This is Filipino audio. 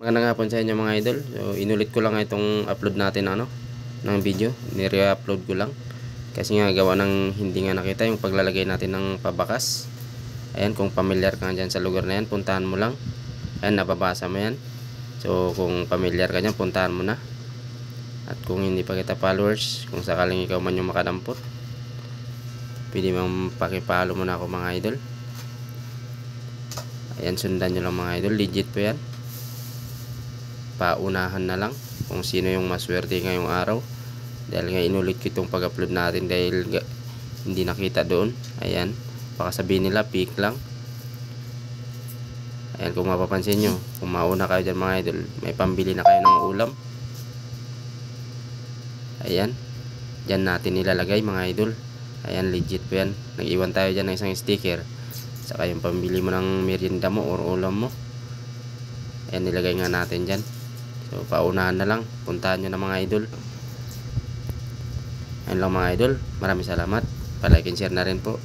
Magandang hapon sa inyo mga idol. So inulit ko lang itong upload natin ng video. Ni-re-upload ko lang. Kasi nga gawa ng hindi nga nakita yung paglalagay natin ng pabakas. Ayan, kung familiar ka dyan sa lugar na yan, puntahan mo lang. Ayan, nababasa mo yan. So kung familiar ka dyan, puntahan mo na. At kung hindi pa kita followers, kung sakaling ikaw man yung makadampot, pwede mong pakipalo mo na ako mga idol. Ayan, sundan nyo lang mga idol. Legit po yan. Paunahan na lang kung sino yung maswerte ngayong araw, dahil nga inulit ko itong pag-upload natin dahil hindi nakita doon. Ayan, baka sabihin nila peak lang. Ayan, kung mapapansin nyo, kung mauna kayo dyan mga idol, may pambili na kayo ng ulam. Ayan, dyan natin nilalagay mga idol. Ayan, legit po yan. Nag-iwan tayo dyan ng isang sticker, saka yung pambili mo ng merienda mo or ulam mo. Ayan, nilagay nga natin dyan. So paunahan na lang, puntahan nyo na mga idol. Ayun lang mga idol, maraming salamat. Pa-like and share na rin po.